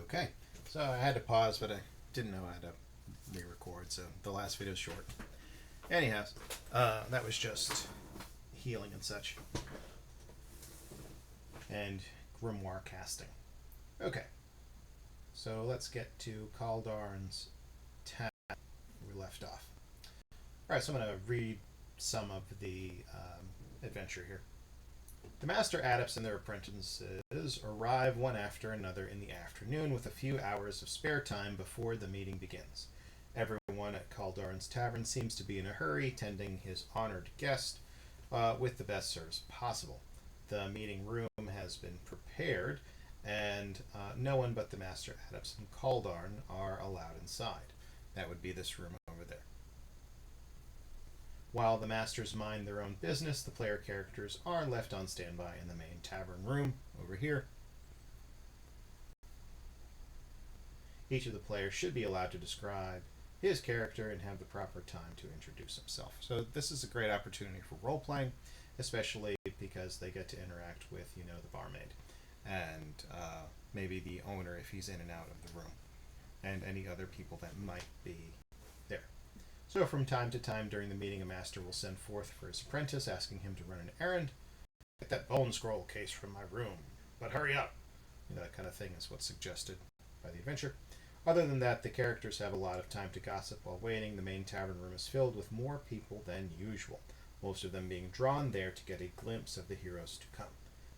Okay, so I had to pause, but I didn't know how to re-record, so the last video is short. Anyhow, that was just healing and such, and grimoire casting. Okay, so let's get to Kaldarn's tab where we left off. Alright, so I'm going to read some of the adventure here. The master adepts and their apprentices arrive one after another in the afternoon with a few hours of spare time before the meeting begins. Everyone at Kaldarn's tavern seems to be in a hurry, tending his honored guest with the best service possible. The meeting room has been prepared, and no one but the master adepts and Kaldarn are allowed inside. That would be this room over there. While the masters mind their own business, the player characters are left on standby in the main tavern room over here. Each of the players should be allowed to describe his character and have the proper time to introduce himself. So this is a great opportunity for role-playing, especially because they get to interact with, the barmaid and maybe the owner if he's in and out of the room, and any other people that might be there. So from time to time during the meeting, a master will send forth for his apprentice, asking him to run an errand. Get that bone scroll case from my room, but hurry up. That kind of thing is what's suggested by the adventure. Other than that, the characters have a lot of time to gossip while waiting. The main tavern room is filled with more people than usual, most of them being drawn there to get a glimpse of the heroes to come.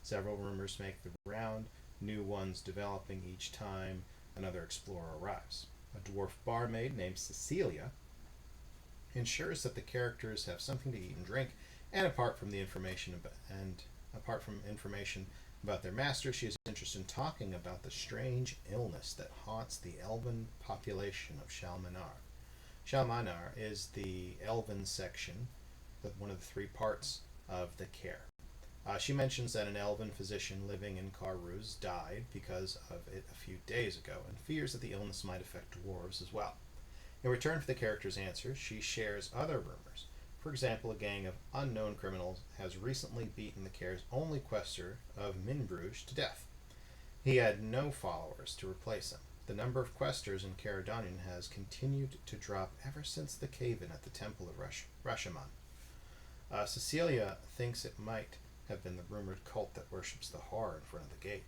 Several rumors make the round, new ones developing each time another explorer arrives. A dwarf barmaid named Cecilia ensures that the characters have something to eat and drink, and apart from information about their master, she is interested in talking about the strange illness that haunts the elven population of Shalmanar. Shalmanar is the elven section, one of the three parts of the Kaer. She mentions that an elven physician living in Karuz died because of it a few days ago, and fears that the illness might affect dwarves as well. In return for the character's answers, she shares other rumors. For example, a gang of unknown criminals has recently beaten the Kaer's only quester of Minbruges to death. He had no followers to replace him. The number of questers in Ardanyan has continued to drop ever since the cave-in at the Temple of Rashaman. Cecilia thinks it might have been the rumored cult that worships the whore in front of the gate.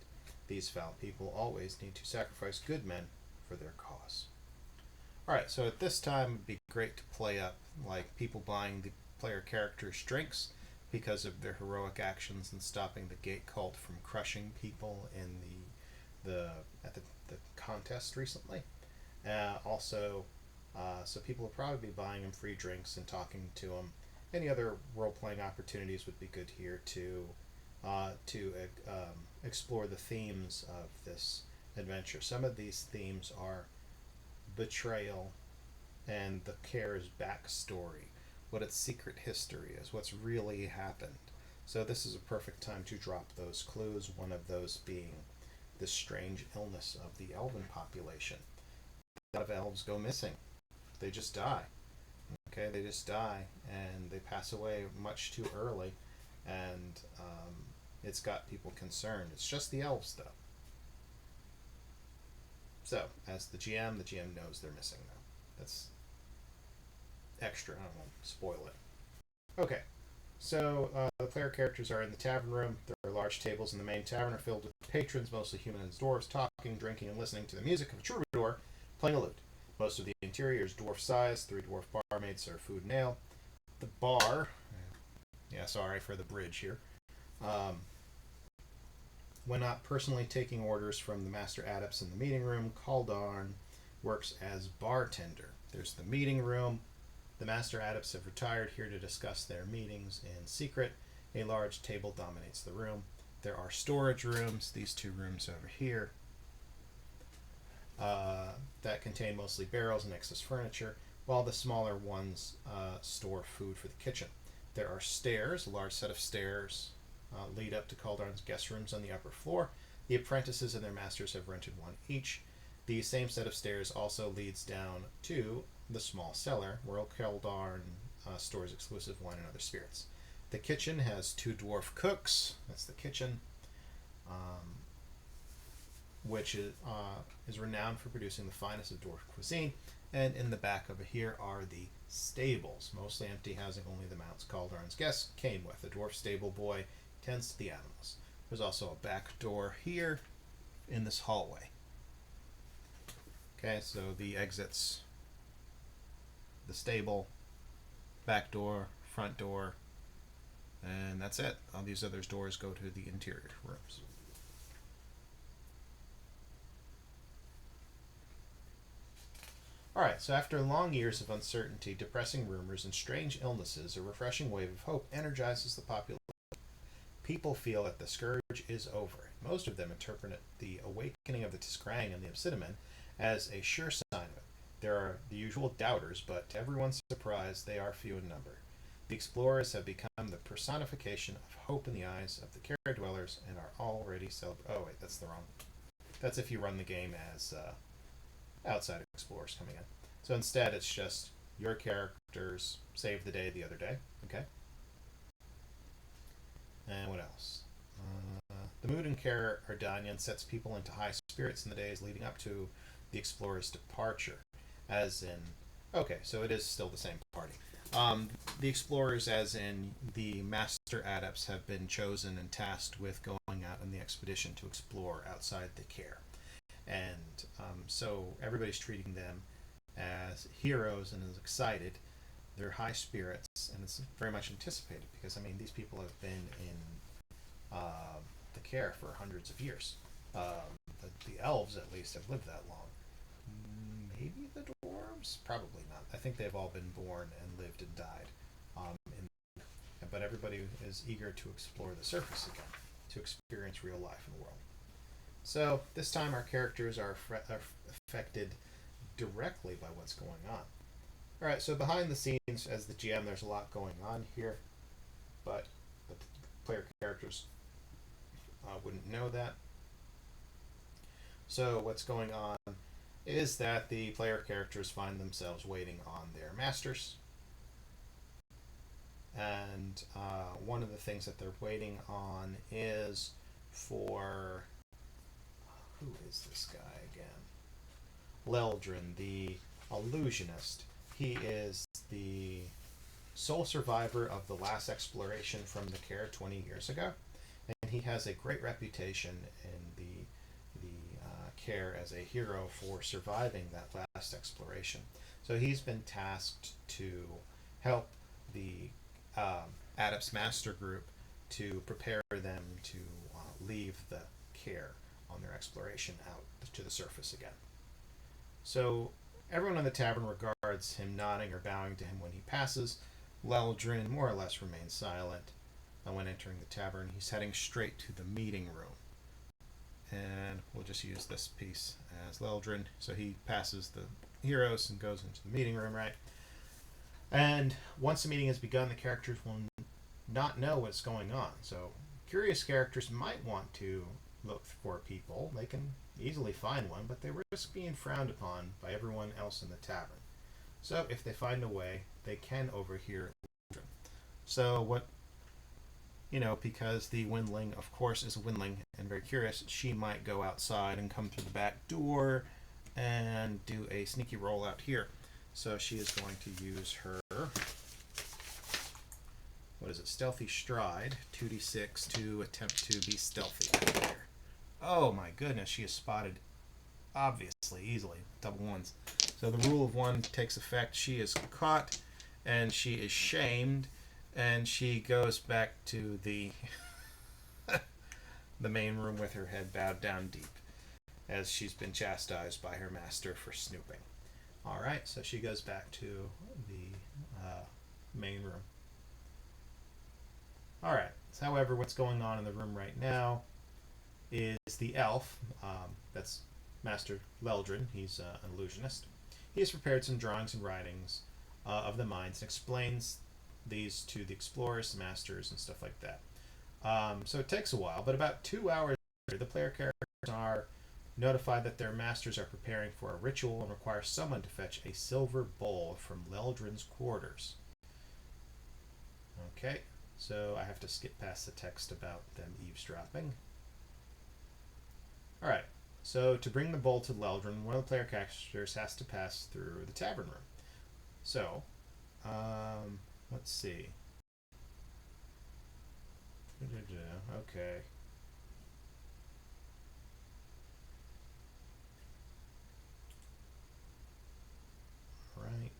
These foul people always need to sacrifice good men for their cause. Alright, so at this time it would be great to play up like people buying the player characters' drinks because of their heroic actions in stopping the gate cult from crushing people in the contest recently. So people will probably be buying them free drinks and talking to them. Any other role-playing opportunities would be good here to explore the themes of this adventure. Some of these themes are betrayal and the Kaer's backstory, what its secret history is, what's really happened. So this is a perfect time to drop those clues, one of those being the strange illness of the elven population. A lot of elves go missing. They just die. Okay, they just die, and they pass away much too early, and it's got people concerned. It's just the elves, though. So, as the GM knows they're missing, though. That's extra. I don't want to spoil it. Okay, so the player characters are in the tavern room. There are large tables in the main tavern are filled with patrons, mostly humans and dwarves, talking, drinking, and listening to the music of a troubadour playing a lute. Most of the interior is dwarf size. 3 dwarf barmaids serve food and ale. The bar, sorry for the bridge here. When not personally taking orders from the master adepts in the meeting room, Kaldarn works as bartender. There's the meeting room. The master adepts have retired here to discuss their meetings in secret. A large table dominates the room. There are storage rooms, these 2 rooms over here, that contain mostly barrels and excess furniture, while the smaller ones store food for the kitchen. There are stairs, a large set of stairs lead up to Kaldarn's guest rooms on the upper floor. The apprentices and their masters have rented one each. The same set of stairs also leads down to the small cellar, where Kaldarn stores exclusive wine and other spirits. The kitchen has 2 dwarf cooks. That's the kitchen. which is renowned for producing the finest of dwarf cuisine. And in the back over here are the stables, mostly empty, housing only the mounts Calderon's guests came with. A dwarf stable boy tends to the animals. There's also a back door here in this hallway. Okay, so the exits, the stable, back door, front door, and that's it. All these other doors go to the interior rooms. Alright, so after long years of uncertainty, depressing rumors, and strange illnesses, a refreshing wave of hope energizes the population. People feel that the scourge is over. Most of them interpret the awakening of the Tiskrang and the Obsidian as a sure sign of it. There are the usual doubters, but to everyone's surprise, they are few in number. The explorers have become the personification of hope in the eyes of the Kaer dwellers and are already celebrating. Oh wait, that's the wrong. That's if you run the game as outside explorers coming in. So instead, it's just your characters saved the day the other day. Okay. And what else? The mood in Kaer Ardanyan sets people into high spirits in the days leading up to the explorer's departure. As in, okay, so it is still the same party. The explorers, as in the master adepts, have been chosen and tasked with going out on the expedition to explore outside the Kaer. And so everybody's treating them as heroes and is excited. They're high spirits, and it's very much anticipated because, I mean, these people have been in the Kaer for hundreds of years. The elves, at least, have lived that long. Maybe the dwarves? Probably not. I think they've all been born and lived and died. But everybody is eager to explore the surface again, to experience real life in the world. So this time our characters are affected directly by what's going on. Alright, so behind the scenes, as the GM, there's a lot going on here, but the player characters wouldn't know that. So what's going on is that the player characters find themselves waiting on their masters. And one of the things that they're waiting on is for... Who is this guy again? Leldrin, the illusionist. He is the sole survivor of the last exploration from the Kaer 20 years ago, and he has a great reputation in the Kaer as a hero for surviving that last exploration. So he's been tasked to help the Adepts Master Group to prepare them to leave the Kaer on their exploration out to the surface again. So everyone in the tavern regards him nodding or bowing to him when he passes. Leldrin more or less remains silent. And when entering the tavern, he's heading straight to the meeting room. And we'll just use this piece as Leldrin. So he passes the heroes and goes into the meeting room, right? And once the meeting has begun, the characters will not know what's going on. So curious characters might want to look for people. They can easily find one, but they risk being frowned upon by everyone else in the tavern. So if they find a way, they can overhear Leldrin. So what, because the Windling, of course, is a Windling and very curious, she might go outside and come through the back door and do a sneaky roll out here. So she is going to use her, stealthy stride, 2d6 to attempt to be stealthy out there. Oh my goodness, she is spotted obviously, easily, double ones. So the rule of one takes effect. She is caught and she is shamed, and she goes back to the the main room with her head bowed down deep, as she's been chastised by her master for snooping. Alright, so she goes back to the main room. Alright, so however, what's going on in the room right now is the elf, that's Master Leldrin, he's an illusionist. He has prepared some drawings and writings of the mines and explains these to the explorers, the masters, and stuff like that. So it takes a while, but about 2 hours later, the player characters are notified that their masters are preparing for a ritual and require someone to fetch a silver bowl from Leldrin's quarters. Okay, so I have to skip past the text about them eavesdropping. Alright, So to bring the bowl to Leldrin, one of the player characters has to pass through the tavern room. So, let's see. Okay. Right.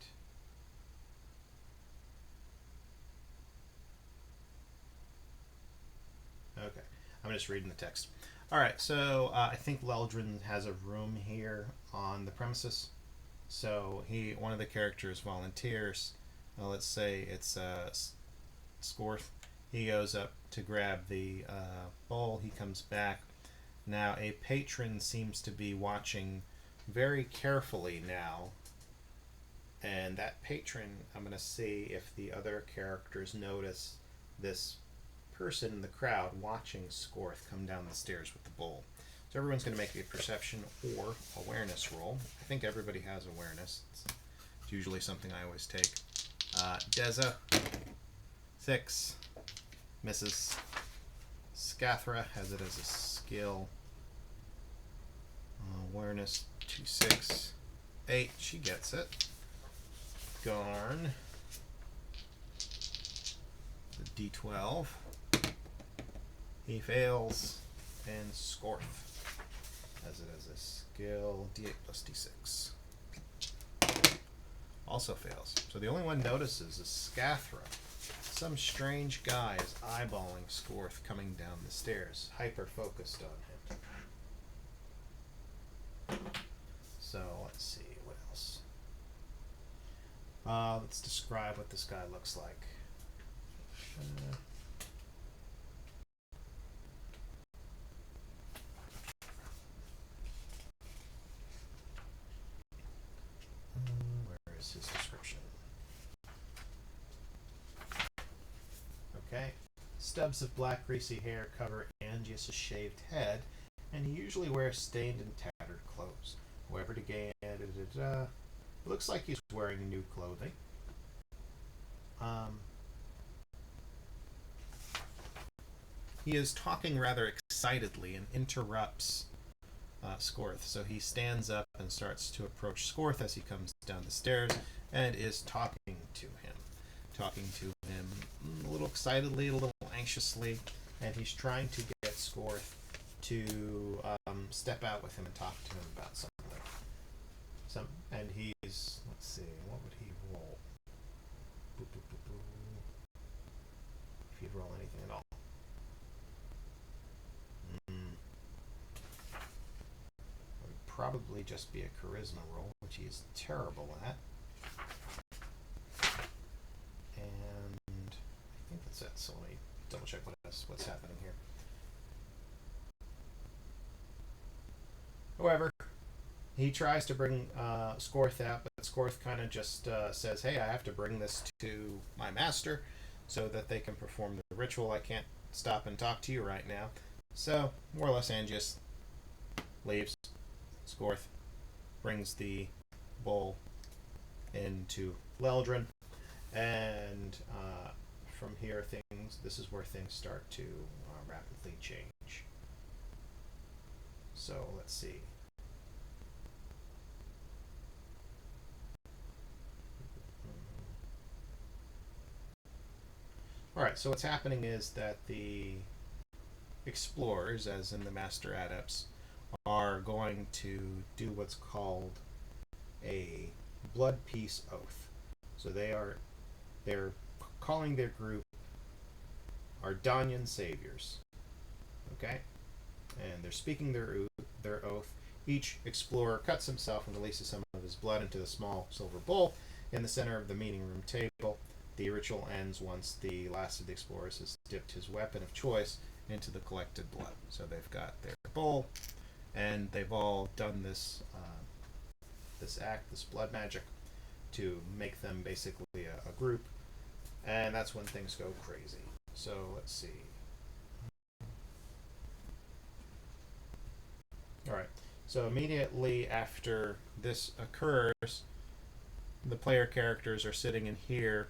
Okay. I'm just reading the text. All right. So I think Leldrin has a room here on the premises. So one of the characters volunteers. Let's say it's Scorth. He goes up to grab the bowl. He comes back. Now a patron seems to be watching very carefully now. And that patron, I'm going to see if the other characters notice this person in the crowd watching Scorth come down the stairs with the bowl. So everyone's going to make a perception or awareness roll. I think everybody has awareness. It's usually something I always take. Deza, 6, misses. Scathra has it as a skill. Awareness, 2, 6, 8. She gets it. Garn, the D12. He fails. And Scorth has it as a skill. D8 plus D6. Also fails. So the only one notices is Scathra. Some strange guy is eyeballing Scorth coming down the stairs, hyper focused on him. So let's see what else. Let's describe what this guy looks like. Where is his description? Okay. Stubs of black greasy hair cover Angius' shaved head, and he usually wears stained and tattered clothes. However, to gain it looks like he's wearing new clothing. He is talking rather excitedly and interrupts Scorth. So he stands up and starts to approach Scorth as he comes down the stairs and is talking to him. A little excitedly, a little anxiously, and he's trying to get Scorth to step out with him and talk to him about something. And he's, let's see, what would he roll? If he'd roll anything at all. It would probably just be a charisma roll, which he is terrible at. And I think that's it. So let me double check what's happening here. However, he tries to bring Scorth out, but Scorth kind of just says, hey, I have to bring this to my master so that they can perform the ritual. I can't stop and talk to you right now. So, more or less, Angius leaves. Scorth brings the bowl into Leldrin, and from here, this is where things start to rapidly change. So, let's see. Alright, so what's happening is that the explorers, as in the Master Adepts, are going to do what's called a blood peace oath. So they're calling their group Ardanyan Saviors. Okay? And they're speaking their oath. Each explorer cuts himself and releases some of his blood into the small silver bowl in the center of the meeting room table. The ritual ends once the last of the explorers has dipped his weapon of choice into the collected blood. So they've got their bowl, and they've all done this blood magic, to make them basically a group, and that's when things go crazy. So let's see. All right. So immediately after this occurs, the player characters are sitting in here,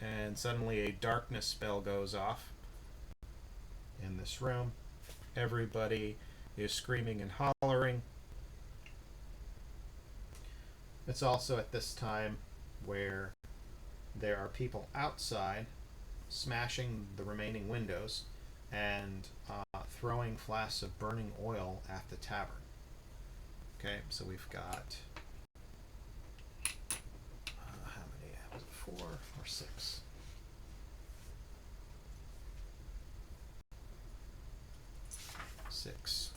and suddenly a darkness spell goes off in this room. Everybody is screaming and hollering. It's also at this time where there are people outside smashing the remaining windows and throwing flasks of burning oil at the tavern. Okay, so we've got how many? Was it 4 or 6? Six.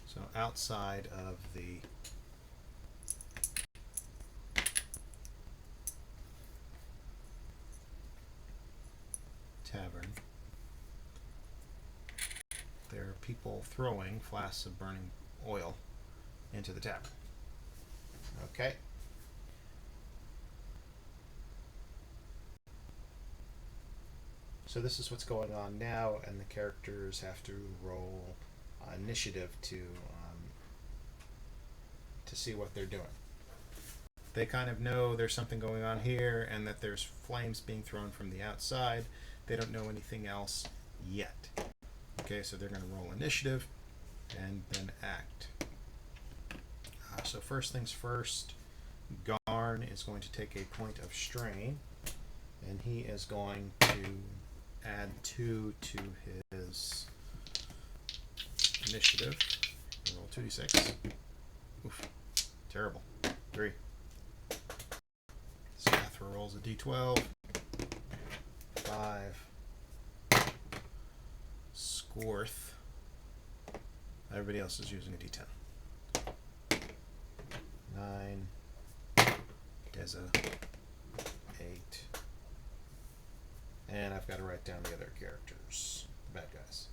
So outside of the tavern, there are people throwing flasks of burning oil into the tavern. Okay. So this is what's going on now, and the characters have to roll initiative to see what they're doing. They kind of know there's something going on here and that there's flames being thrown from the outside. They don't know anything else yet. Okay, so they're going to roll initiative and then act. So first things first, Garn is going to take a point of strain, and he is going to add 2 to his initiative. Roll 2d6. Oof. Terrible. 3. Sathra rolls a d12. 5. Scorth. Everybody else is using a d10. 9. Deza. 8. And I've got to write down the other characters. The bad guys.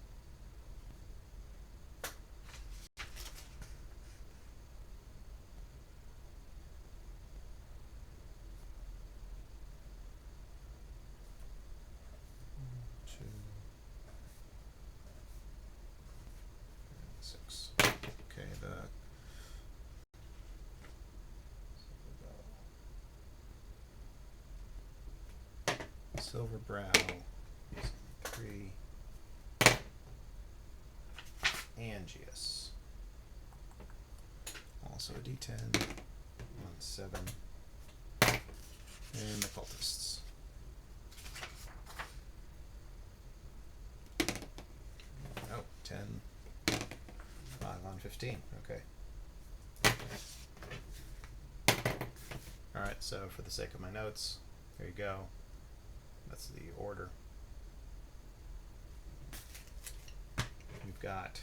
Silverbrow, 3, Angius, also a d10, 1, 7, and the cultists. Oh, 10, 5 on 15, okay. Alright, so for the sake of my notes, there you go. That's the order. We've got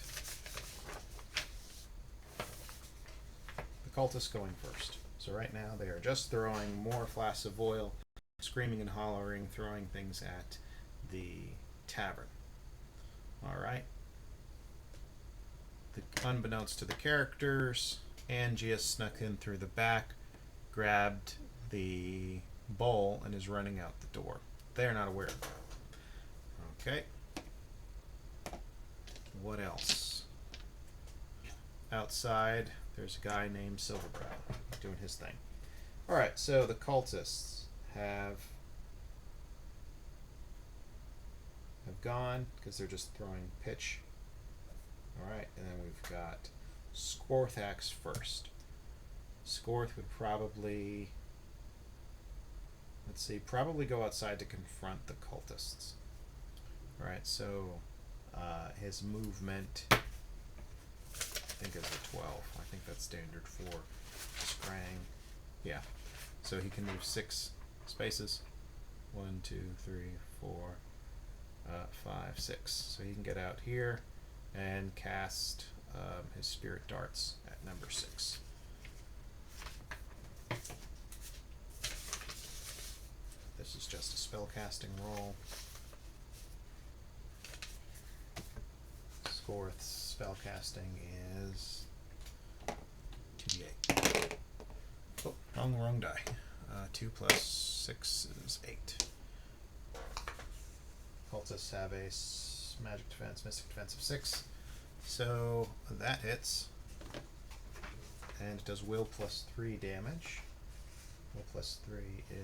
the cultists going first. So right now they are just throwing more flasks of oil, screaming and hollering, throwing things at the tavern. Alright. Unbeknownst to the characters, Angius snuck in through the back, grabbed the bowl, and is running out the door. They're not aware of that. Okay. What else? Outside, there's a guy named Silverbrow doing his thing. Alright, so the cultists have gone because they're just throwing pitch. Alright, and then we've got Scorthax first. Scorth would probably... let's see, probably go outside to confront the cultists. Alright, so his movement, I think is a 12. I think that's standard for spraying. Yeah, so he can move 6 spaces. 1, 2, 3, 4, 5, 6. So he can get out here and cast his spirit darts at number 6. This is just a spell casting roll. Scorth's spell casting is 2d8. Oh, wrong die. 2 plus 6 is 8. Cultists have a magic defense, mystic defense of 6. So that hits. And it does will plus 3 damage. Will plus 3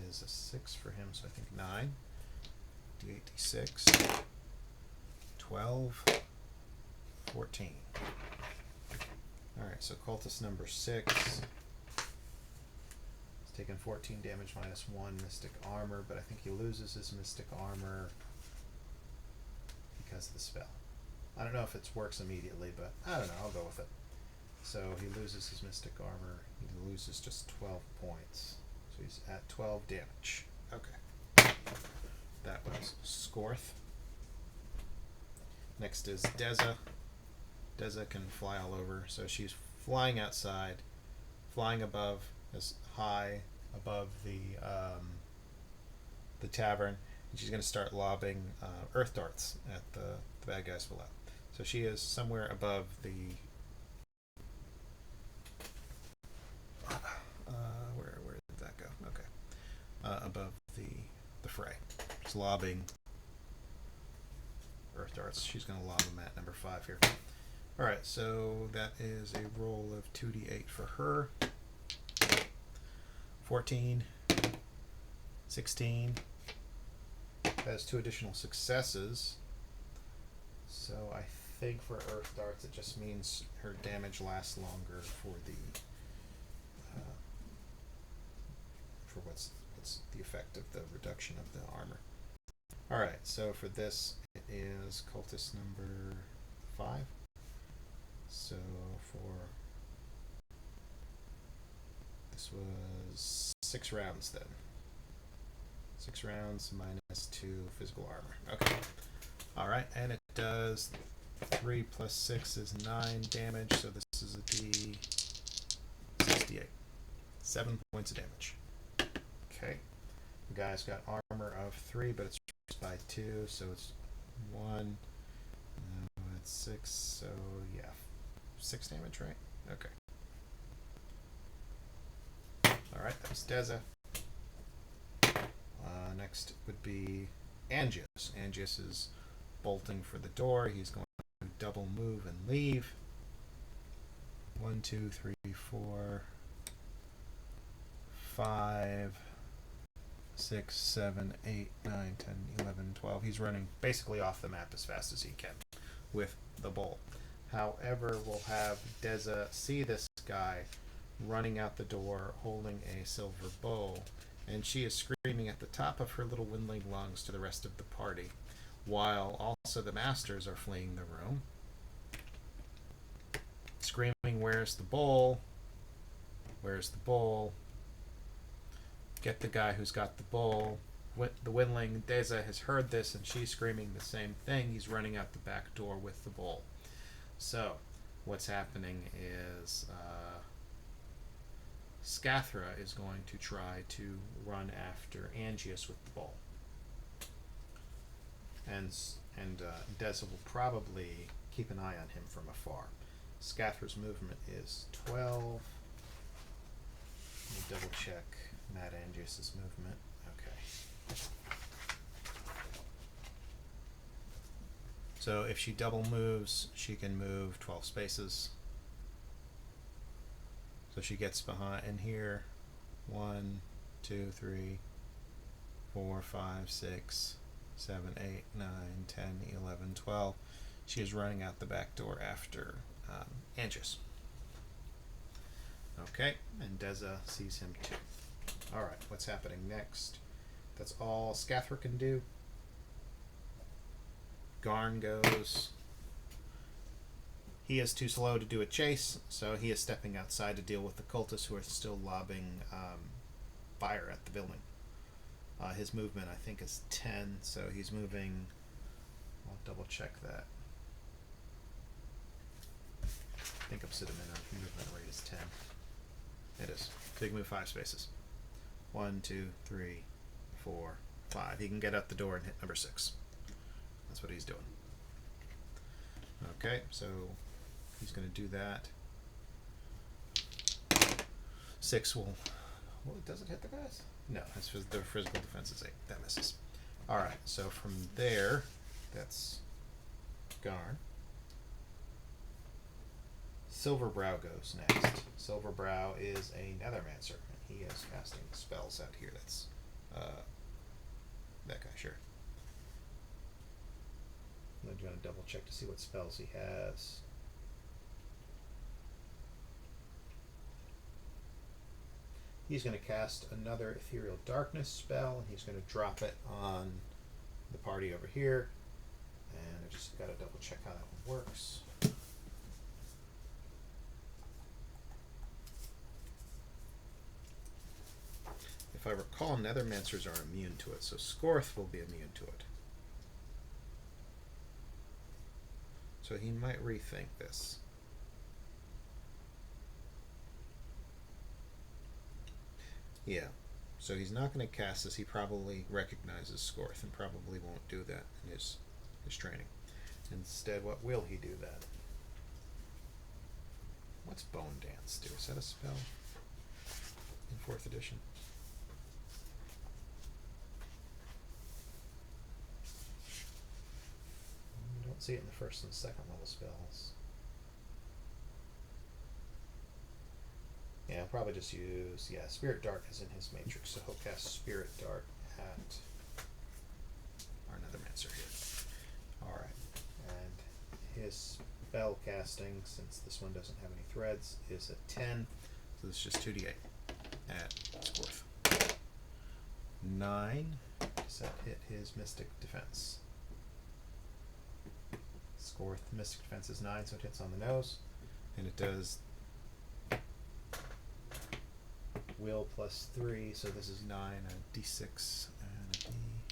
is a 6 for him, so I think 9. D8, D6. 12. 14. Alright, so cultist number 6 is taking 14 damage minus 1 mystic armor, but I think he loses his mystic armor because of the spell. I don't know if it works immediately, but I don't know, I'll go with it. So he loses his mystic armor. He loses just 12 points. So he's at 12 damage. Okay. That was Scorth. Next is Deza. Deza can fly all over. So she's flying outside, flying above, as high above the tavern, and she's going to start lobbing earth darts at the bad guys below. So she is somewhere above the where did that go? Okay, above the fray. She's lobbing earth darts. She's going to lob them at number 5 here. All right, so that is a roll of 2d8 for her. 14, 16. Has 2 additional successes. So I think for earth darts, it just means her damage lasts longer for the for what's the effect of the reduction of the armor. All right, so for this, it is cultist number 5. So for this was 6 rounds then. 6 rounds minus 2 physical armor. Okay. All right, and it does 3 plus 6 is 9 damage. So this is a D68. 7 points of damage. Okay. The guy's got armor of 3, but it's by 2, so it's 1. No, it's 6. So yeah, 6 damage, right? Okay. All right, that was Deza. Next would be Angius. Angius is bolting for the door. He's going to double move and leave. 1, 2, 3, 4, 5, 6, 7, 8, 9, 10, 11, 12. He's running basically off the map as fast as he can with the bowl. However, we'll have Deza see this guy running out the door holding a silver bowl, and she is screaming at the top of her little windling lungs to the rest of the party, while also the masters are fleeing the room, screaming, "Where's the bowl? Where's the bowl? Get the guy who's got the bowl." The windling Deza has heard this, and she's screaming the same thing. He's running out the back door with the bowl. So what's happening is Scathra is going to try to run after Angius with the bowl, and Deza will probably keep an eye on him from afar. Scathra's movement is 12. Let me double check Matt Angius's movement. Okay. So if she double moves, she can move 12 spaces. So she gets behind in here. 1, 2, 3, 4, 5, 6, 7, 8, 9, 10, 11, 12. She is running out the back door after Angius. Okay, and Deza sees him too. Alright, what's happening next? That's all Scathra can do. Garn goes. He is too slow to do a chase, so he is stepping outside to deal with the cultists who are still lobbing fire at the building. His movement, I think, is 10, so he's moving. I'll double check that. I think Obsidian movement rate is 10. It is. So he can move 5 spaces. 1, 2, 3, 4, 5. He can get out the door and hit number 6. That's what he's doing. Okay, so he's going to do that. 6 will... Well, does it hit the guys? No, their physical defense is 8. That misses. Alright, so from there, that's Garn. Silverbrow goes next. Silverbrow is a Nethermancer, and he is casting spells out here. That's that guy, sure. I'm going to double check to see what spells he has. He's going to cast another Ethereal Darkness spell, and he's going to drop it on the party over here. And I just got to double check how that one works. If I recall, Nethermancers are immune to it, so Scorth will be immune to it. So he might rethink this. Yeah, so he's not going to cast this. He probably recognizes Scorth and probably won't do that in his training. Instead, what will he do then? What's Bone Dance do? Is that a spell in 4th edition? I don't see it in the 1st and 2nd level spells. Yeah, I'll probably just use, Spirit Dart is in his matrix, so he'll cast Spirit Dart at our Nethermancer here. Alright, and his spell casting, since this one doesn't have any threads, is a 10, so this is just 2d8 at Scorth. 9, does that hit his Mystic Defense? Scorth Mystic Defense is 9, so it hits on the nose, and it does Will plus 3, so this is 9, a d6, and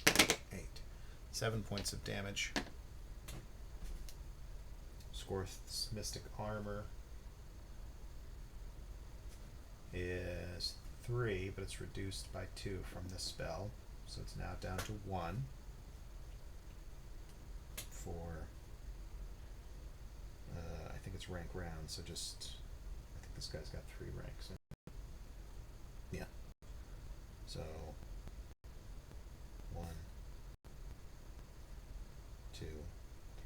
a d8. 7 points of damage. Scorth's Mystic Armor is 3, but it's reduced by 2 from this spell, so it's now down to 1 for, I think it's rank round, so just, I think this guy's got 3 ranks. Yeah. So 1, 2,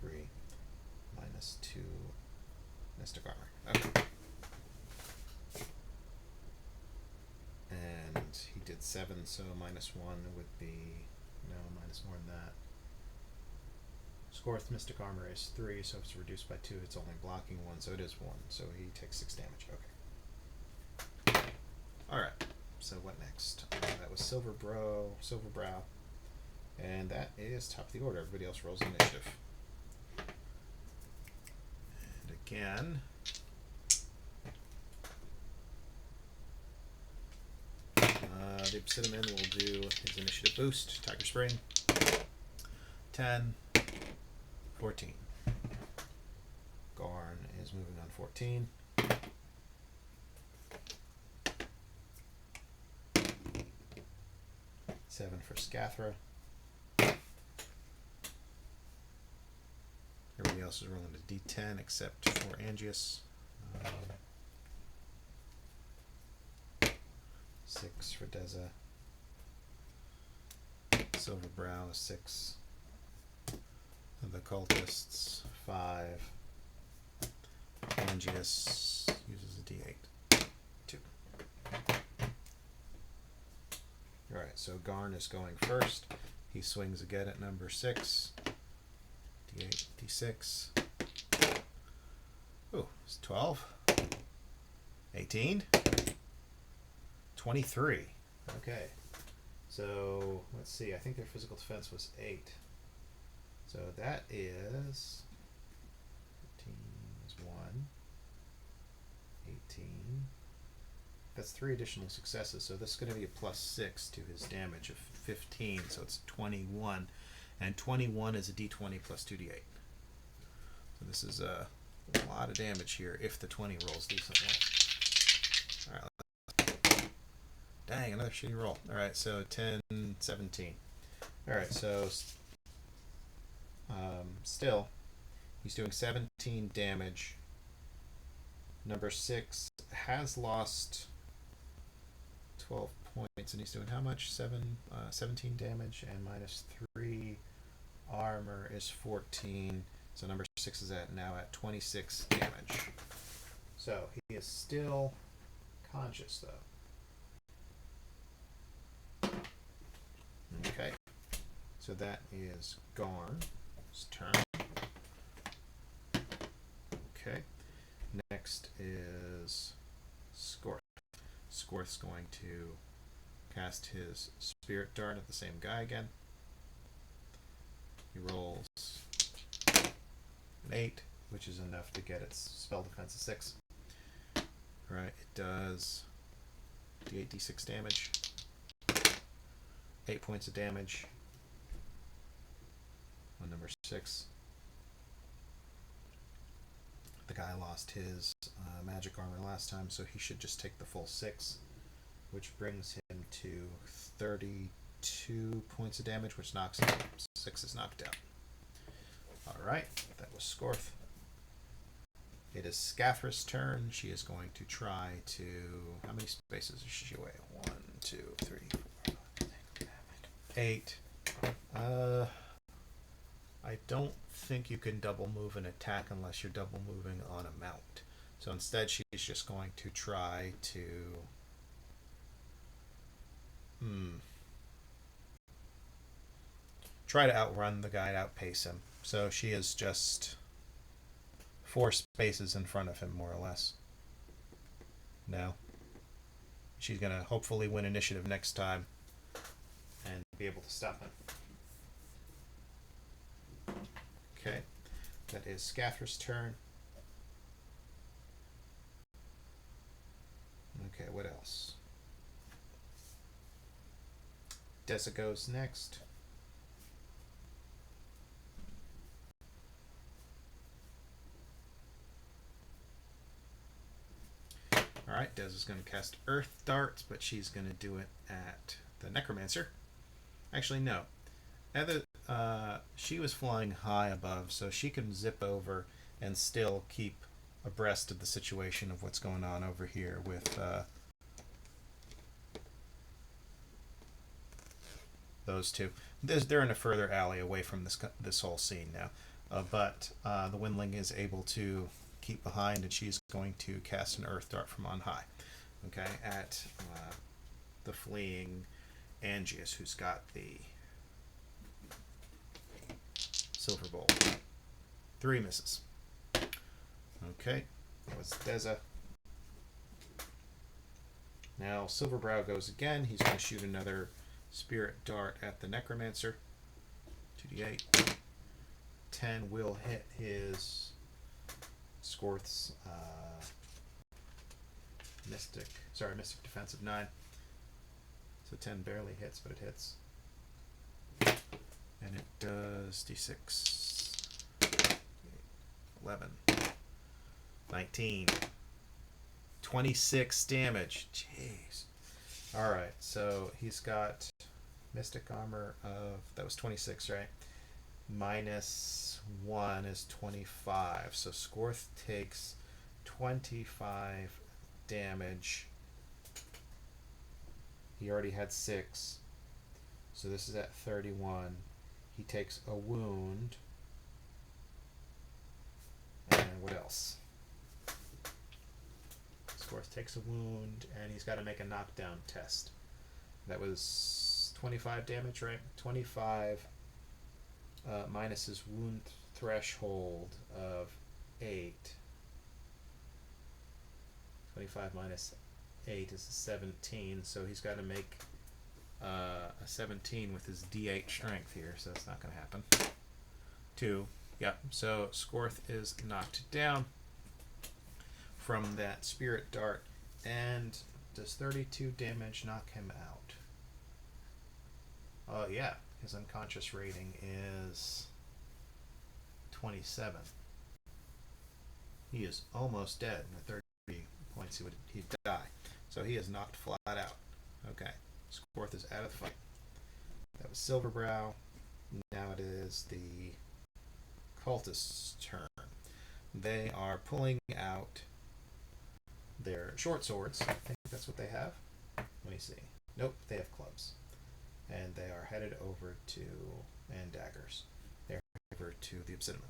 3, minus 2 Mystic Armor. Okay. And he did 7, so minus 1 would be, no, minus more than that. Scorth Mystic Armor is 3, so if it's reduced by 2, it's only blocking 1, so it is 1. So he takes 6 damage. Okay. Alright. So what next? That was Silverbrow, and that is top of the order. Everybody else rolls initiative. And again, the Obsidian will do his initiative boost. Tiger Spring. 10, 14. Garn is moving on 14. 7 for Scathra. Everybody else is rolling a d10 except for Angius. 6 for Deza. Silverbrow is 6. The cultists 5. Angius uses a d8. 2. Alright, so Garn is going first. He swings again at number 6. D8, D6. Ooh, it's 12. 18. 23. Okay. So, let's see. I think their physical defense was 8. So that is 15 is 1. 18. That's 3 additional successes, so this is going to be a plus 6 to his damage of 15, so it's 21. And 21 is a d20 plus 2d8. So this is a lot of damage here if the 20 rolls decently. Alright. Dang, another shitty roll. Alright, so 10, 17. Alright, so still, he's doing 17 damage. Number 6 has lost 12 points, and he's doing how much? 17 damage, and minus 3 armor is 14. So number 6 is now at 26 damage. So he is still conscious, though. Okay. So that is Garn's turn. Okay. Next is Scorth. Scorth's going to cast his Spirit Dart at the same guy again. He rolls an 8, which is enough to get its spell defense of 6. Right, it does d8, d6 damage. 8 points of damage on number 6. The guy lost his magic armor last time, so he should just take the full 6, which brings him to 32 points of damage, which knocks him. 6 is knocked out. Alright, that was Scorth. It is Scathra's turn. She is going to try to... How many spaces is she away? 1, 2, 3, 4, 5, 8. I don't think you can double move an attack unless you're double moving on a mount. So instead she's just going to try to... try to outrun the guy, outpace him. So she is just 4 spaces in front of him, more or less. Now, she's going to hopefully win initiative next time and be able to stop him. Okay, that is Scathra's turn. Okay, what else? Dessa goes next. Alright, Dessa's going to cast Earth Darts, but she's going to do it at the Necromancer. Actually, no. She was flying high above, so she can zip over and still keep abreast of the situation of what's going on over here with those two. They're in a further alley away from this whole scene now, but the Windling is able to keep behind, and she's going to cast an Earth Dart from on high, okay, at the fleeing Angius, who's got the Silver Bowl. 3 misses. Okay, that was Dessa. Now Silverbrow goes again. He's going to shoot another Spirit Dart at the Necromancer. 2d8. 10 will hit his Scorth's Mystic defense of 9. So 10 barely hits, but it hits. And it does d6. 11. 19. 26 damage. Jeez. Alright, so he's got Mystic Armor of... That was 26, right? Minus 1 is 25. So Scorth takes 25 damage. He already had 6. So this is at 31. He takes a wound. And what else? Scorth takes a wound, and he's got to make a knockdown test. That was 25 damage, right? 25 minus his wound threshold of 8. 25 minus 8 is 17, so he's got to make a 17 with his d8 strength here, so that's not going to happen. 2. Yep, so Scorth is knocked down from that Spirit Dart, and does 32 damage knock him out? Oh yeah, his unconscious rating is 27. He is almost dead. At 30 points he'd die. So he is knocked flat out. Okay, Scorth is out of the fight. That was Silverbrow. Now it is the cultist's turn. They are pulling out their short swords. I think that's what they have. Let me see. Nope, they have clubs. And they are headed over to... and daggers. They're over to the Obsidian.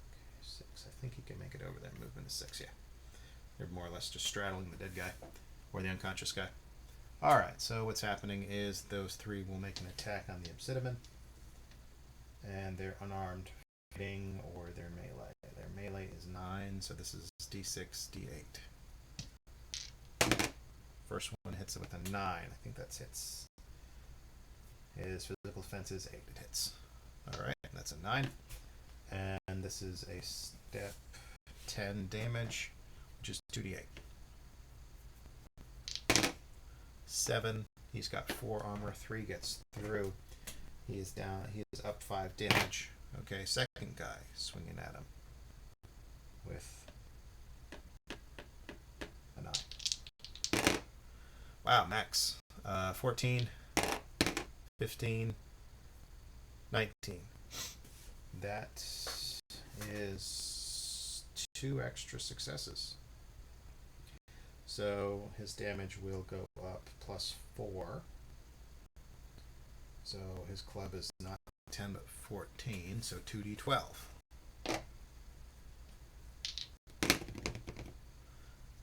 Okay, 6. I think he can make it over there. Movement is 6, yeah. They're more or less just straddling the dead guy. or the unconscious guy. Alright, so what's happening is those three will make an attack on the Obsidian, and they're unarmed fighting, or their melee. Their melee is 9, so this is d6, d8. First one hits it with a 9. I think that hits. His physical defense is 8. It hits. Alright, that's a 9. And this is a step 10 damage, which is 2d8. 7. He's got 4 armor. 3 gets through. He is down. He is up 5 damage. Okay, second guy swinging at him with a 9. Wow, max. 14, 15, 19. That is 2 extra successes. So his damage will go up +4. So his club is not 10 but 14, so 2d12.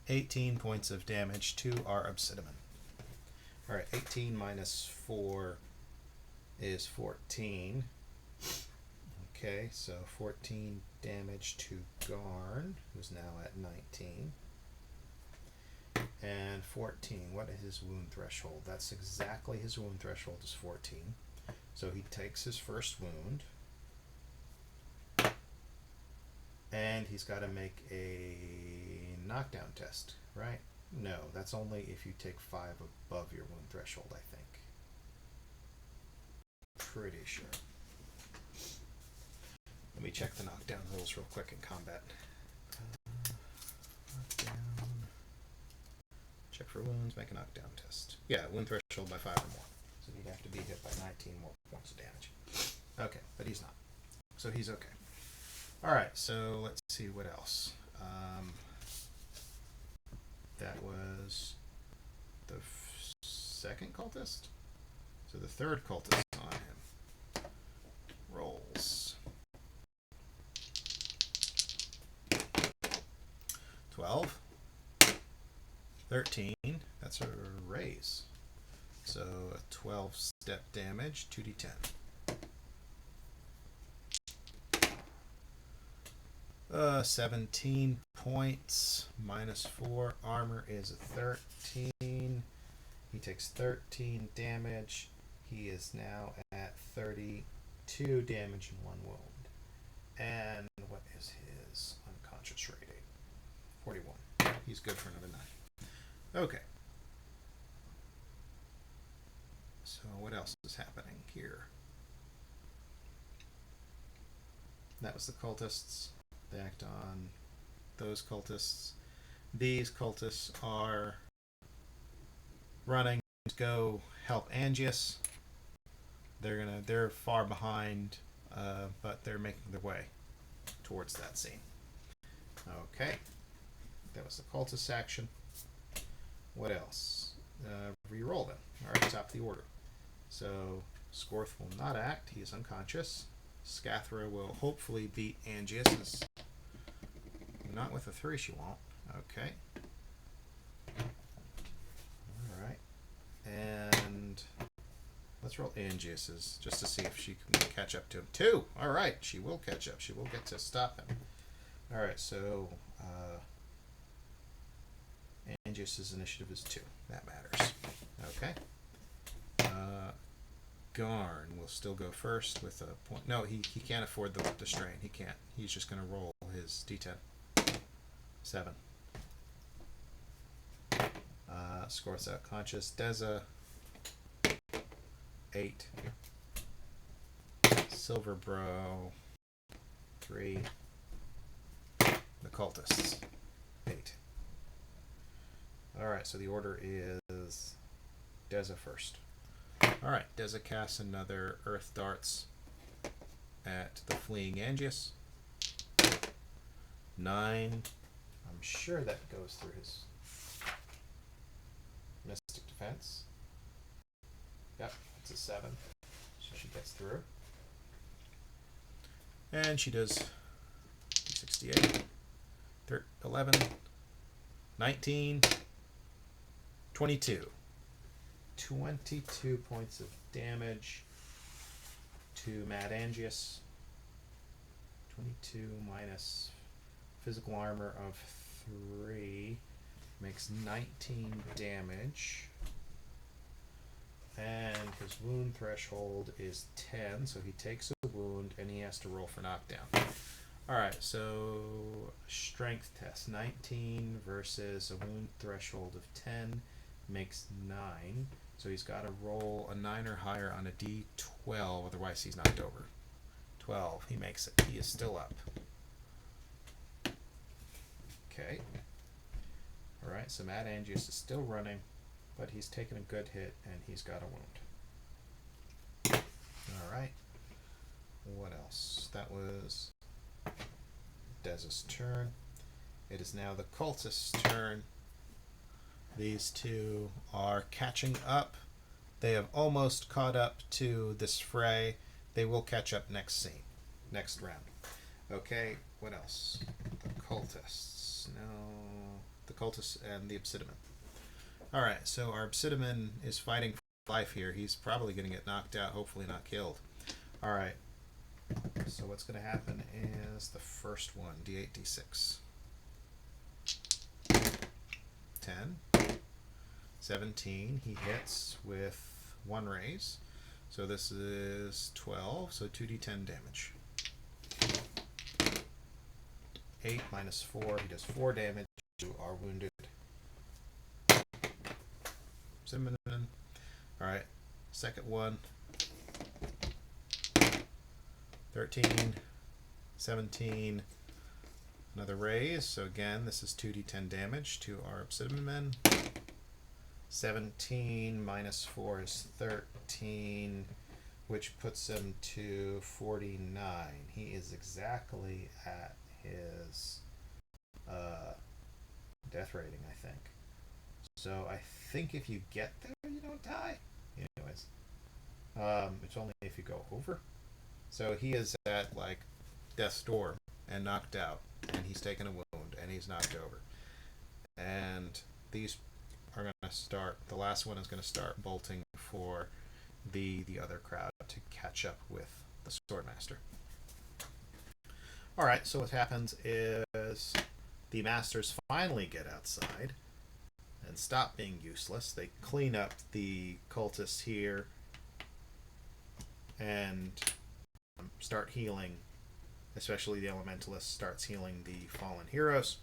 18 points of damage to our Obsidian. Alright, 18 minus 4 is 14. Okay, so 14 damage to Garn, who's now at 19. And 14, what is his wound threshold? That's exactly his wound threshold is 14. So he takes his first wound. And he's got to make a knockdown test, right? No, that's only if you take 5 above your wound threshold, I think. Pretty sure. Let me check the knockdown rules real quick in combat. Knockdown. Check for wounds, make a knockdown test. Yeah, wound threshold by 5 or more. So he'd have to be hit by 19 more points of damage. Okay, but he's not. So he's okay. Alright, so let's see what else. That was the second cultist? So the third cultist on him. Rolls. 12. 13. That's a raise. So a 12 step damage, 2d10. 17 points minus 4. Armor is a 13. He takes 13 damage. He is now at 32 damage and 1 wound. And what is his unconscious rating? 41. He's good for another 9. Okay. So what else is happening here? That was the cultists. They act on those cultists. These cultists are running to go help Angius. They're far behind, but they're making their way towards that scene. Okay. That was the cultist action. What else? Re-roll them. Alright, top of the order. So Scorth will not act. He is unconscious. Scathra will hopefully beat Angius. Not with a 3, she won't. Okay. Alright. And let's roll Angius's just to see if she can catch up to him. 2! Alright, she will catch up. She will get to stop him. Alright, so Angius's initiative is 2. That matters. Okay. Garn will still go first with a point. No, he can't afford the strain. He can't. He's just going to roll his d10. 7. Scorth's out conscious. Deza. 8. Silverbro. 3. The cultists. 8. Alright, so the order is Deza first. Alright, Deza casts another Earth Darts at the fleeing Angius. 9. I'm sure that goes through his Mystic Defense. Yep, it's a 7. So she gets through. And she does 68, 11, 19, 22. 22 points of damage to Mad Angius. 22 minus physical armor of 3 makes 19 damage. And his wound threshold is 10, so he takes a wound and he has to roll for knockdown. Alright, so strength test. 19 versus a wound threshold of 10 makes 9. So he's got to roll a 9 or higher on a d12, otherwise he's knocked over. 12, he makes it. He is still up. Okay. Alright, so Mad Angius is still running, but he's taken a good hit and he's got a wound. Alright. What else? That was Dez's turn. It is now the cultist's turn. These two are catching up. They have almost caught up to this fray. They will catch up next round. Okay, what else? The cultists. No, the cultists and the Obsidian. Alright, so our Obsidian is fighting for life here. He's probably going to get knocked out, hopefully not killed. Alright, so what's going to happen is the first one, d8, d6. 10. 17, he hits with 1 raise. So this is 12, so 2d10 damage. 8 minus 4, he does 4 damage to our wounded Cinnamon. Alright, second one. 13, 17, another raise. So again, this is 2d10 damage to our Obsidian men. 17 minus 4 is 13, which puts him to 49. He is exactly at his death rating, I think. So I think if you get there, you don't die. Anyways, it's only if you go over. So he is at like death's door and knocked out, and he's taken a wound and he's knocked over. And these are going to start, the last one is going to start bolting for the other crowd to catch up with the Swordmaster. Alright, so what happens is the Masters finally get outside and stop being useless. They clean up the cultists here and start healing, especially the Elementalist starts healing the fallen heroes.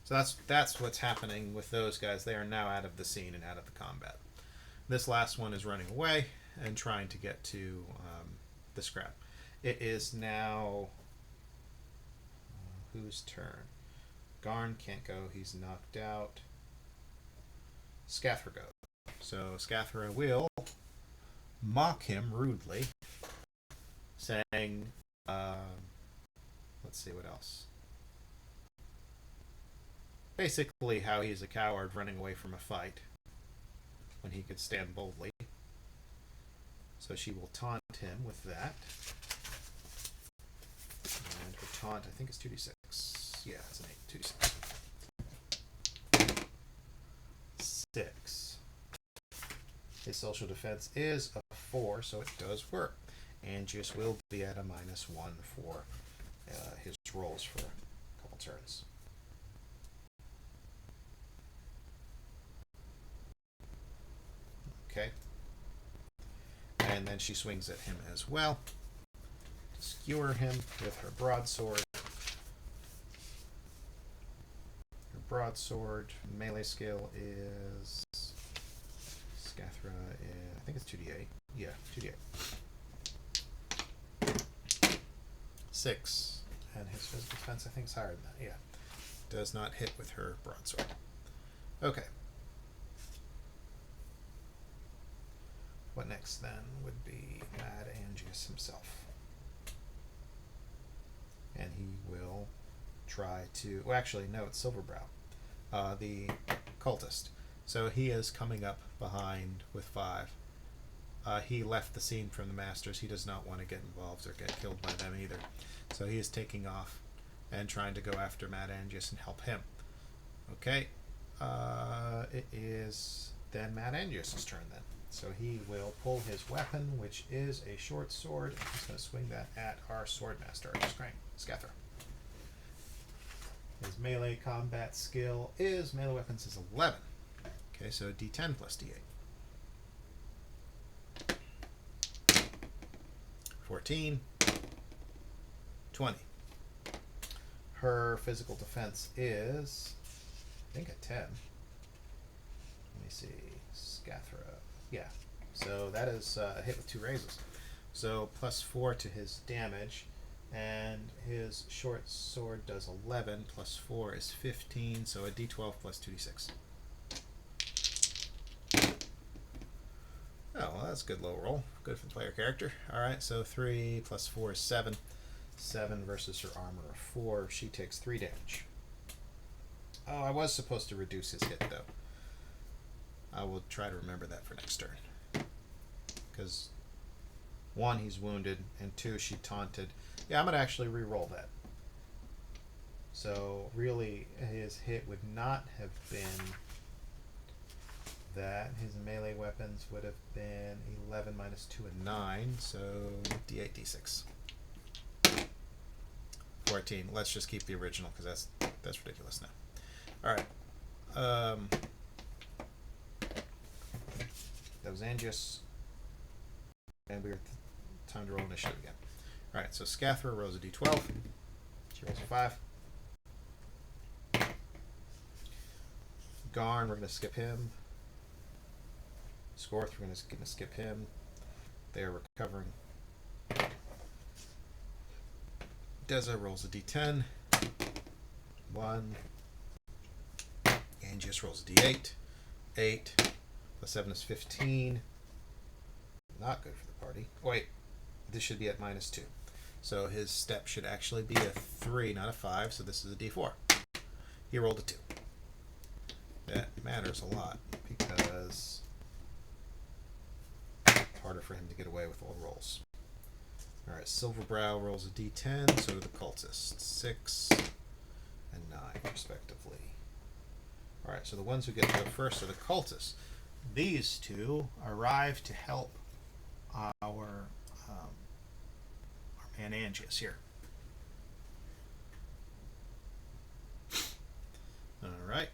So that's what's happening with those guys. They are now out of the scene and out of the combat. This last one is running away and trying to get to this crowd. It is now whose turn? Garn can't go. He's knocked out. Scathra goes. So Scathra will mock him rudely, saying, let's see what else. Basically how he's a coward running away from a fight when he could stand boldly. So she will taunt him with that. And her taunt, I think, is 2d6. Yeah, it's an 8. 2d6. 6. His social defense is a 4, so it does work. Angius will be at a -1 for his rolls for a couple turns. Okay. And then she swings at him as well to skewer him with her broadsword. Her broadsword melee skill is Scathra, I think it's 2d8. Yeah, 2d8. 6. And his physical defense, I think, is higher than that. Yeah. Does not hit with her broadsword. Okay. What next then would be Mad Angius himself. And he will try to... Well, actually, no, it's Silverbrow, the cultist. So he is coming up behind with 5. He left the scene from the Masters. He does not want to get involved or get killed by them either. So he is taking off and trying to go after Mad Angius and help him. Okay. It is then Mad Angius' turn then. So he will pull his weapon, which is a short sword, and he's going to swing that at our swordmaster, Scathra. His melee combat skill is melee weapons is 11. Okay, so D10 plus D8. 14. 20. Her physical defense is, I think, a 10. Let me see. Scathra. Yeah. So that is a hit with 2 raises. So plus 4 to his damage. And his short sword does 11. Plus 4 is 15. So a d12 plus 2d6. Oh, well, that's a good low roll. Good for the player character. Alright, so 3 plus 4 is 7. 7 versus her armor of 4. She takes 3 damage. Oh, I was supposed to reduce his hit, though. I will try to remember that for next turn. Because 1, he's wounded, and 2, she taunted. Yeah, I'm going to actually re-roll that. So, really, his hit would not have been that. His melee weapons would have been 11 minus 2 and 9, so d8, d6. 14. Let's just keep the original, because that's ridiculous now. Alright. That was Angius. And we're time to roll initiative again. Alright, so Scathra rolls a d12. She rolls a 5. Garn, we're going to skip him. Scorth, we're going to skip him. They are recovering. Deza rolls a d10. 1. Angius rolls a d8. 8. Plus 7 is 15. Not good for the party. Oh, wait, this should be at minus 2. So his step should actually be a 3, not a 5. So this is a d4. He rolled a 2. That matters a lot because it's harder for him to get away with all rolls. Alright, Silverbrow rolls a d10, so do the cultists. 6 and 9, respectively. Alright, so the ones who get to go first are the cultists. These two arrive to help our man Angius here. Alright,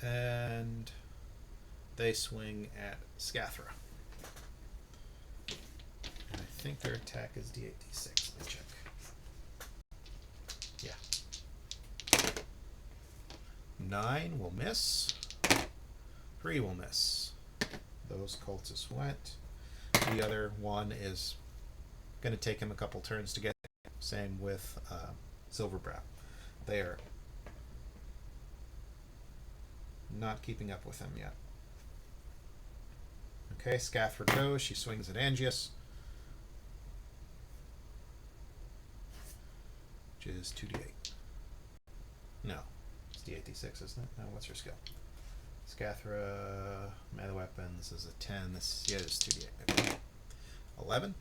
and they swing at Scathra. I think their attack is d8, d6. Let me check. Yeah. 9 will miss. 3 will miss. Those cultists went. The other one is going to take him a couple turns to get. Same with Silverbrow. They are not keeping up with him yet. Okay, Scathra goes. She swings at Angius. Which is 2d8. No. It's d8, d6, isn't it? No, what's her skill? Scathra, melee weapons is a 10. This, yeah, it's 2d8. Okay. 11.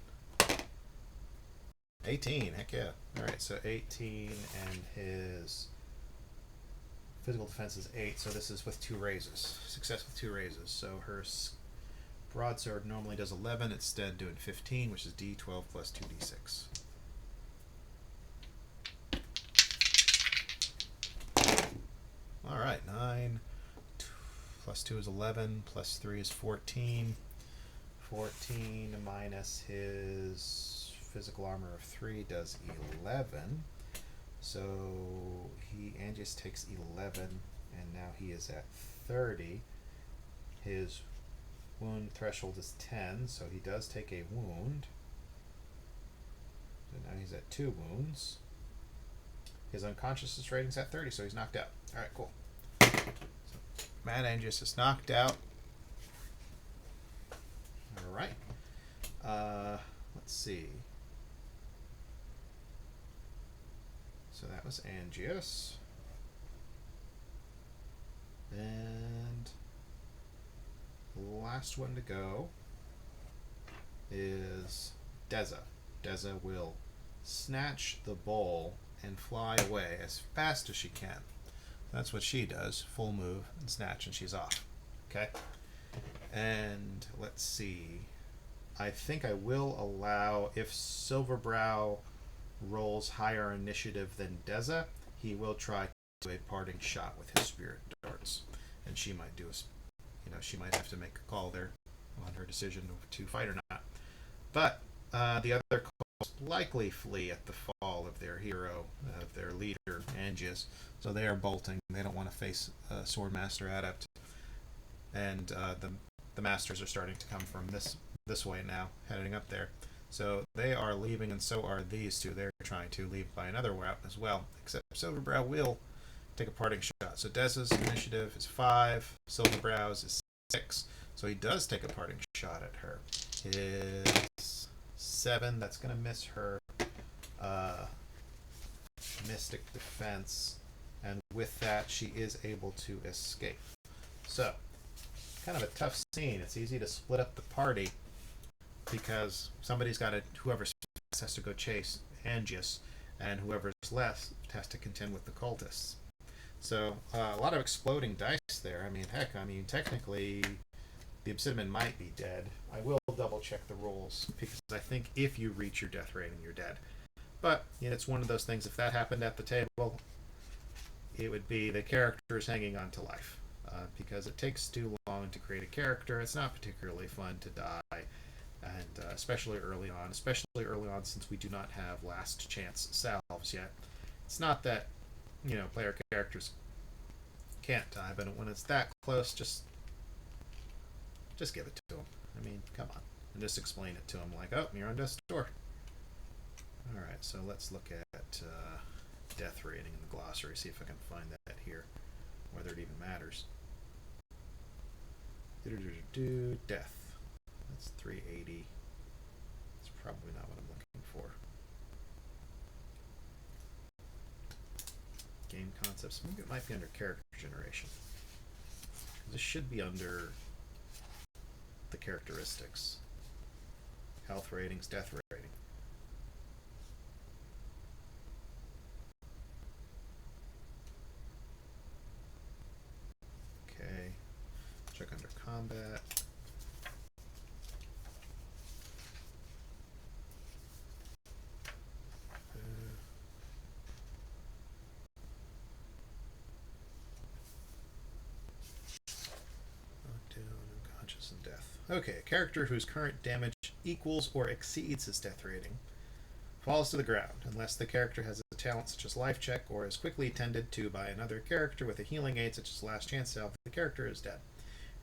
18. Heck yeah. Alright, so 18 and his physical defense is 8. So this is with 2 raises. Success with 2 raises. So her broadsword normally does 11. Instead doing 15, which is d12 plus 2d6. Alright, 9 plus 2 is 11, plus 3 is 14. 14 minus his physical armor of 3 does 11. So Angius takes 11, and now he is at 30. His wound threshold is 10, so he does take a wound. So now he's at 2 wounds. His unconsciousness rating's at 30, so he's knocked out. Alright, cool. So, Mad Angius is knocked out. Alright. Let's see. So that was Angius. And the last one to go is Deza. Deza will snatch the bowl and fly away as fast as she can. That's what she does. Full move and snatch, and she's off. Okay? And let's see. I think I will allow, if Silverbrow rolls higher initiative than Deza, he will try to do a parting shot with his spirit darts. And she might do she might have to make a call there on her decision to fight or not. But the other calls likely flee at the fall of their hero, of their leader, Angius. So they are bolting. They don't want to face Swordmaster Adept. And the masters are starting to come from this way now, heading up there. So they are leaving, and so are these two. They're trying to leave by another route as well, except Silverbrow will take a parting shot. So Deza's initiative is 5, Silverbrow's is 6, so he does take a parting shot at her. It is 7, that's going to miss her Mystic Defense, and with that she is able to escape. So, kind of a tough scene. It's easy to split up the party, because whoever's has to go chase Angius, and whoever's left has to contend with the cultists. So a lot of exploding dice there. Technically the Obsidian might be dead. I will double check the rolls, because I think if you reach your death rating, you're dead. But it's one of those things, if that happened at the table, it would be the character's hanging on to life. Because it takes too long to create a character. It's not particularly fun to die. And especially early on since we do not have last chance salves yet. It's not that player characters can't die, but when it's that close, just give it to them. Come on, and just explain it to them, like, oh, you're on death's door. All right, so let's look at death rating in the glossary, see if I can find that here, whether it even matters. Death. That's 380. That's probably not what I'm looking for. Game concepts. Maybe it might be under character generation. This should be under the characteristics. Health ratings, death rating. Okay. Check under combat. Okay, a character whose current damage equals or exceeds his death rating falls to the ground unless the character has a talent such as life check or is quickly tended to by another character with a healing aid such as last chance salve. The character is dead.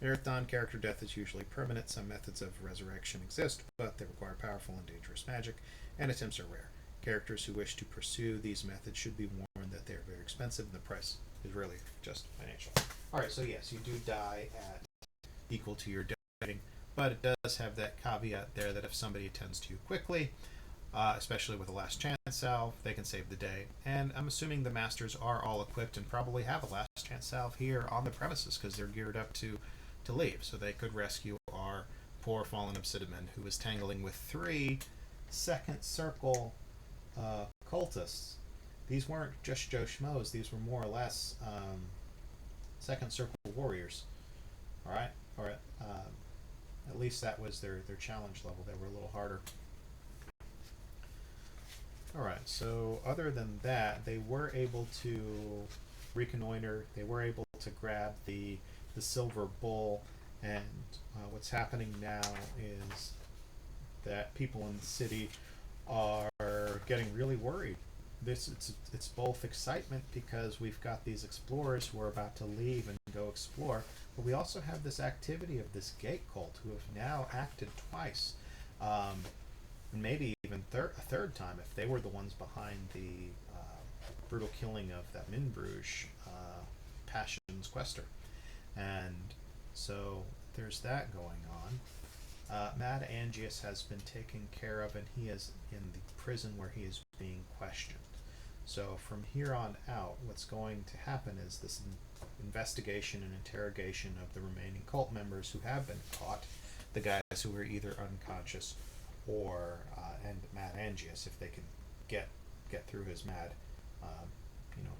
In Earthdawn, character death is usually permanent. Some methods of resurrection exist, but they require powerful and dangerous magic, and attempts are rare. Characters who wish to pursue these methods should be warned that they are very expensive and the price is really just financial. Alright, so yes, you do die at equal to your death rating. But it does have that caveat there that if somebody attends to you quickly, especially with a last chance salve, they can save the day. And I'm assuming the masters are all equipped and probably have a last chance salve here on the premises, because they're geared up to leave. So they could rescue our poor fallen Obsidian, who is tangling with 3 second circle cultists. These weren't just Joe Schmoes. These were more or less second circle warriors. Alright? At least that was their challenge level. They were a little harder. Alright, so other than that, they were able to reconnoiter. They were able to grab the silver bull, and what's happening now is that people in the city are getting really worried. It's both excitement because we've got these explorers who are about to leave and go explore, but we also have this activity of this gate cult who have now acted twice, and maybe even a third time if they were the ones behind the brutal killing of that Minbruges Passions Quester. And so there's that going on. Mad Angius has been taken care of, and he is in the prison where he is being questioned. So from here on out, what's going to happen is this investigation and interrogation of the remaining cult members who have been caught, the guys who were either unconscious or and Mad Angius, if they can get through his mad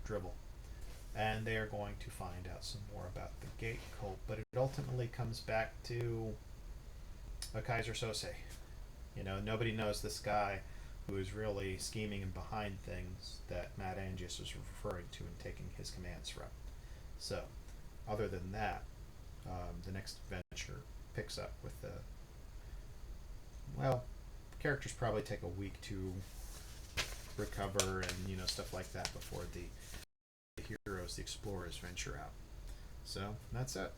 dribble. and they are going to find out some more about the Gate Cult. But it ultimately comes back to a Kaiser Sose. You know, nobody knows this guy who is really scheming and behind things that Matt Angius was referring to and taking his commands from. So, other than that, the next adventure picks up with the, well, characters probably take a week to recover and stuff like that before the heroes, the explorers, venture out. So that's it.